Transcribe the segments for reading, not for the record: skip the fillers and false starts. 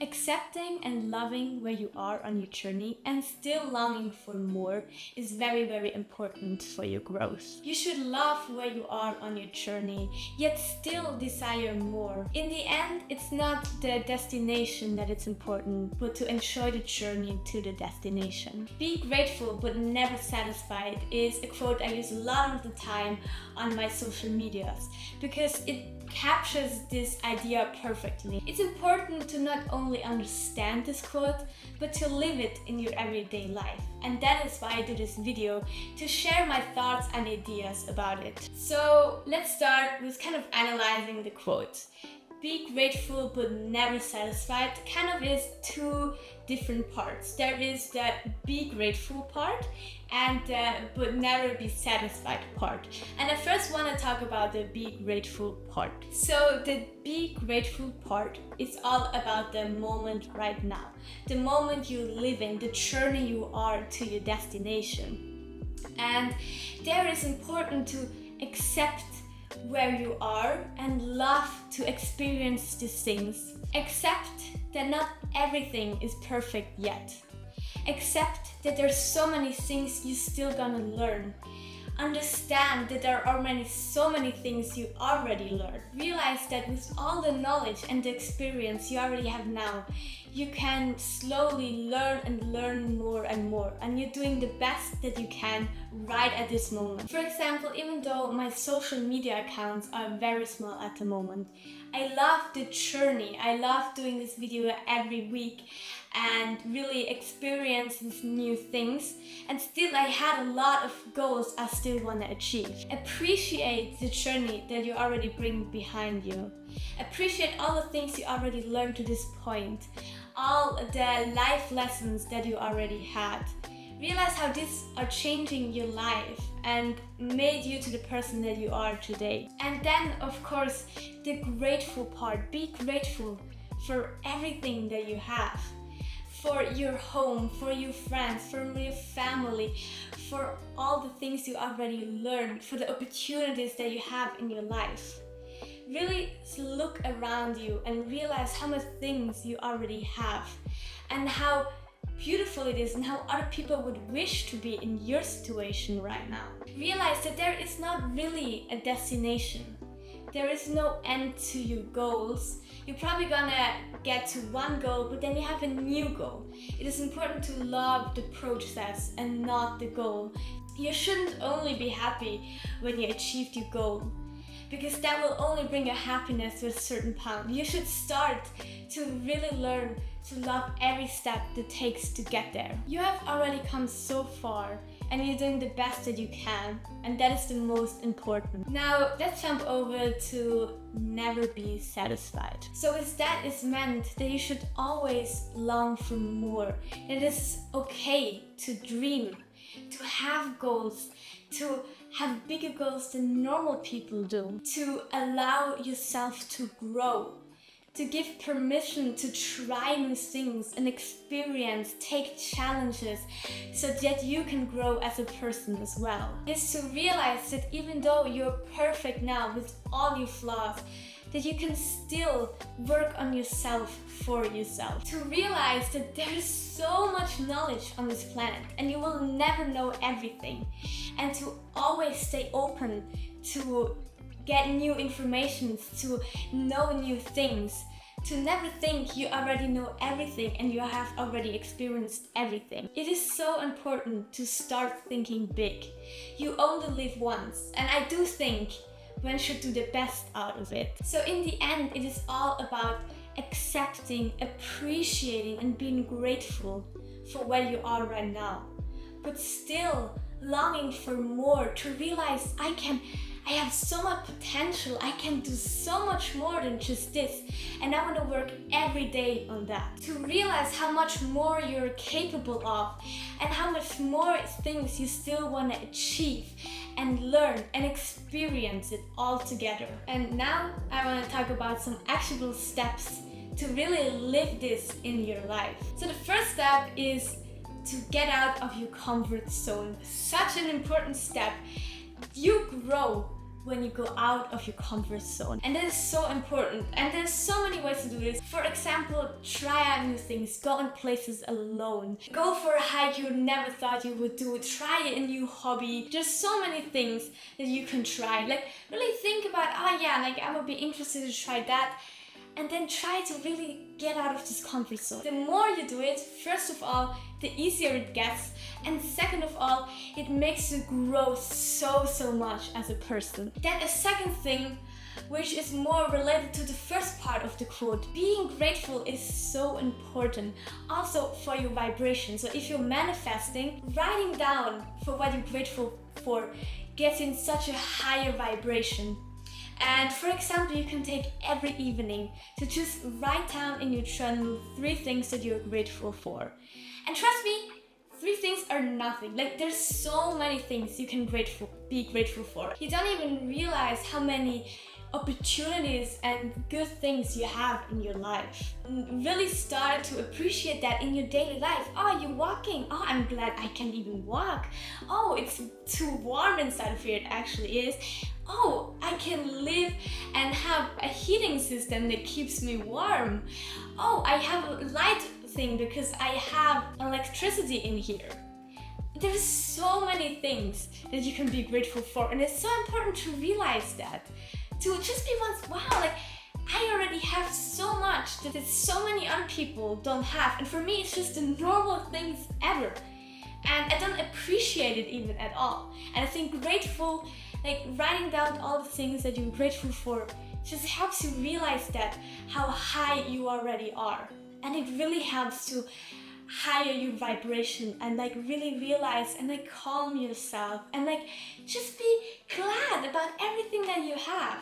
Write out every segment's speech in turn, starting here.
Accepting and loving where you are on your journey and still longing for more is very, very important for your growth. You should love where you are on your journey, yet still desire more. In the end, it's not the destination that is important, but to enjoy the journey to the destination. Be grateful but never satisfied is a quote I use a lot of the time on my social medias because it captures this idea perfectly. It's important to not only understand this quote, but to live it in your everyday life. And that is why I do this video, to share my thoughts and ideas about it. So let's start with kind of analyzing the quote. Be grateful but never satisfied kind of is two different parts. There is the be grateful part and the but never be satisfied part. And I first want to talk about the be grateful part. So the be grateful part is all about the moment right now. The moment you live in, the journey you are to your destination. And there it's important to accept where you are and love to experience these things. Accept that not everything is perfect yet. Accept that there's so many things you still gonna learn. Understand that there are so many things you already learned. Realize that with all the knowledge and the experience you already have now, you can slowly learn and learn more and more, and you're doing the best that you can right at this moment. For example, even though my social media accounts are very small at the moment, I love the journey. I love doing this video every week and really experience these new things, and still I had a lot of goals I still want to achieve. Appreciate the journey that you already bring behind you. Appreciate all the things you already learned to this point, all the life lessons that you already had. Realize how these are changing your life and made you to the person that you are today. And then, of course, the grateful part. Be grateful for everything that you have. For your home, for your friends, for your family, for all the things you already learned, for the opportunities that you have in your life. Really look around you and realize how much things you already have and how beautiful it is and how other people would wish to be in your situation right now. Realize that there is not really a destination. There is no end to your goals. You're probably gonna get to one goal, but then you have a new goal. It is important to love the process and not the goal. You shouldn't only be happy when you achieved your goal, because that will only bring you happiness to a certain point. You should start to really learn to love every step that takes to get there. You have already come so far and you're doing the best that you can, and that is the most important. Now let's jump over to never be satisfied. So with that is meant that you should always long for more. It is okay to dream, to have goals, to have bigger goals than normal people do, to allow yourself to grow, to give permission to try new things and experience, take challenges so that you can grow as a person as well. Is to realize that even though you're perfect now with all your flaws, that you can still work on yourself for yourself. To realize that there is so much knowledge on this planet and you will never know everything. And to always stay open to get new information, to know new things. To never think you already know everything and you have already experienced everything. It is so important to start thinking big. You only live once, and I do think one should do the best out of it. So in the end, it is all about accepting, appreciating and being grateful for where you are right now, but still longing for more, to realize I have so much potential, I can do so much more than just this, and I want to work every day on that. To realize how much more you're capable of and how much more things you still want to achieve and learn and experience it all together. And now I want to talk about some actionable steps to really live this in your life. So the first step is to get out of your comfort zone. Such an important step. You grow when you go out of your comfort zone. And that is so important. And there's so many ways to do this. For example, try out new things, go on places alone, go for a hike you never thought you would do, try a new hobby. There's so many things that you can try. Like really think about, oh yeah, like I would be interested to try that. And then try to really get out of this comfort zone. The more you do it, first of all, the easier it gets. And second of all, it makes you grow so much as a person. Then a second thing, which is more related to the first part of the quote, being grateful is so important also for your vibration. So if you're manifesting, writing down for what you're grateful for gets in such a higher vibration. And for example, you can take every evening to just write down in your journal 3 things that you're grateful for. And trust me, 3 things are nothing. Like there's so many things you can be grateful for. You don't even realize how many opportunities and good things you have in your life. Really start to appreciate that in your daily life. Oh, you're walking. Oh, I'm glad I can even walk. Oh, it's too warm inside of here. It actually is. Oh, I can live and have a heating system that keeps me warm. Oh, I have a light thing because I have electricity in here. There's so many things that you can be grateful for, and it's so important to realize that. To just be once, wow, like I already have so much that so many other people don't have. And for me, it's just the normal things ever. And I don't appreciate it even at all. And I think grateful, like writing down all the things that you're grateful for, just helps you realize that how high you already are. And it really helps to higher your vibration and like really realize and like calm yourself and like just be glad about everything that you have.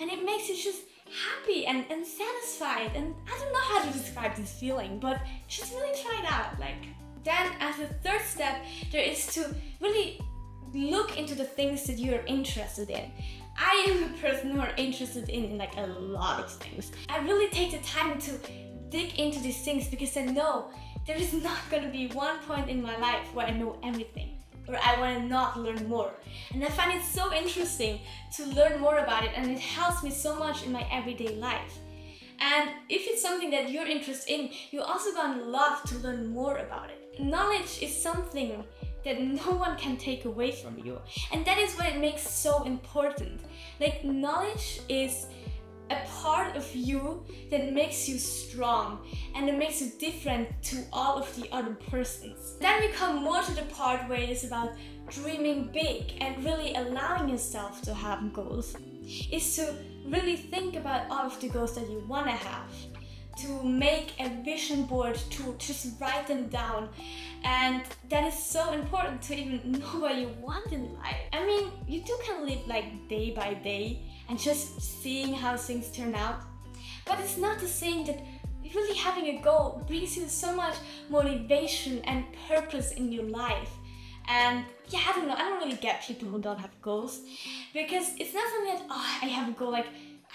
And it makes you just happy and satisfied. And I don't know how to describe this feeling, but just really try it out. Like then as a third step, there is to really look into the things that you're interested in. I am a person who are interested in like a lot of things. I really take the time to dig into these things because I know there is not going to be one point in my life where I know everything or I want to not learn more. And I find it so interesting to learn more about it, and it helps me so much in my everyday life. And if it's something that you're interested in, you're also going to love to learn more about it. Knowledge is something that no one can take away from you. And that is what it makes so important. Like knowledge is a part of you that makes you strong and it makes you different to all of the other persons. Then we come more to the part where it is about dreaming big and really allowing yourself to have goals. Is to really think about all of the goals that you want to have, to make a vision board, to just write them down. And that is so important to even know what you want in life. I mean, you can live like day by day and just seeing how things turn out. But it's not the same that really having a goal brings you so much motivation and purpose in your life. And yeah, I don't really get people who don't have goals, because it's not something that, oh, I have a goal, like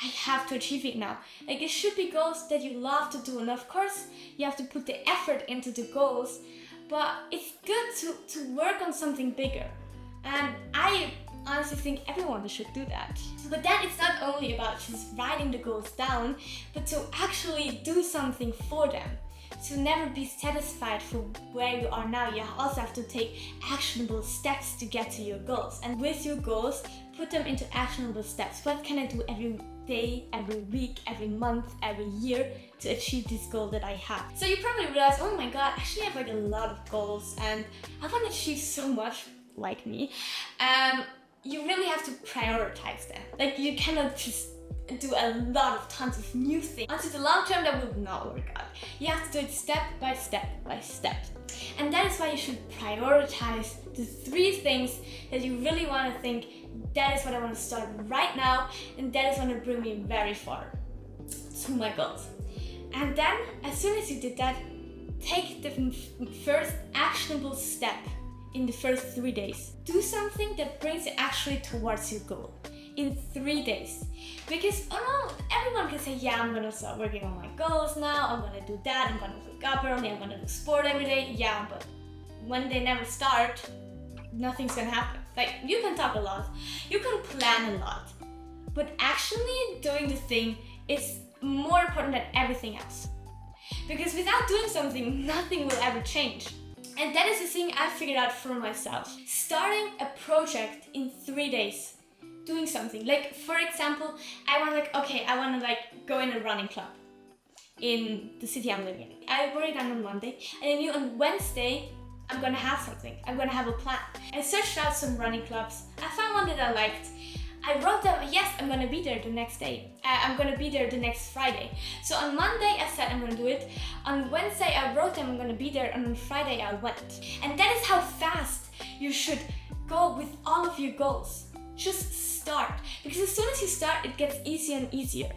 I have to achieve it now. Like it should be goals that you love to do, and of course you have to put the effort into the goals, but it's good to work on something bigger. And I honestly think everyone should do that. But then it's not only about just writing the goals down, but to actually do something for them. To never be satisfied for where you are now, you also have to take actionable steps to get to your goals. And with your goals, put them into actionable steps. What can I do every day, every week, every month, every year to achieve this goal that I have? So you probably realize, oh my god, I actually have like a lot of goals and I want to achieve so much, like me. You really have to prioritize them. Like you cannot just do a lot of tons of new things. Onto the long term, that will not work out. You have to do it step by step by step. And that is why you should prioritize the 3 things that you really want to think, that is what I want to start right now, and that is going to bring me very far to my goals. And then, as soon as you did that, take the first actionable step in the first 3 days. Do something that brings you actually towards your goal in 3 days. Because everyone can say, yeah, I'm gonna start working on my goals now, I'm gonna do that, I'm gonna wake up early, I'm gonna do sport every day. Yeah, but when they never start, nothing's gonna happen. Like, you can talk a lot, you can plan a lot, but actually doing the thing is more important than everything else. Because without doing something, nothing will ever change. And that is the thing I figured out for myself. Starting a project in 3 days, doing something. Like, for example, I want to go in a running club in the city I'm living in. I wrote it down on Monday, and I knew on Wednesday I'm gonna have something. I'm gonna have a plan. I searched out some running clubs. I found one that I liked. I wrote down, yes, I'm gonna be there the next day. I'm gonna be there the next Friday. So on Monday I said I'm gonna do it. On Wednesday I wrote down I'm gonna be there, and on Friday I went. And that is how fast you should go with all of your goals. Just start. Because as soon as you start, it gets easier and easier.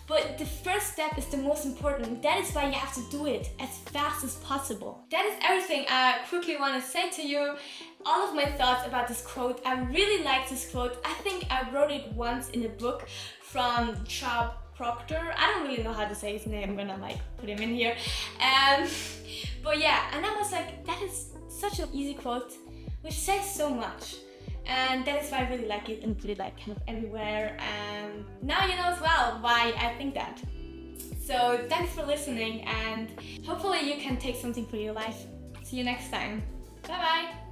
But the first step is the most important. That is why you have to do it as fast as possible. That is everything I quickly want to say to you. All of my thoughts about this quote. I really like this quote. I think I wrote it once in a book from Chubb Proctor. I don't really know how to say his name. I'm gonna put him in here. But yeah, and I was like, that is such an easy quote, which says so much. And that is why I really like it and put it kind of everywhere. And now you know as well why I think that. So thanks for listening, and hopefully you can take something for your life. See you next time. Bye bye.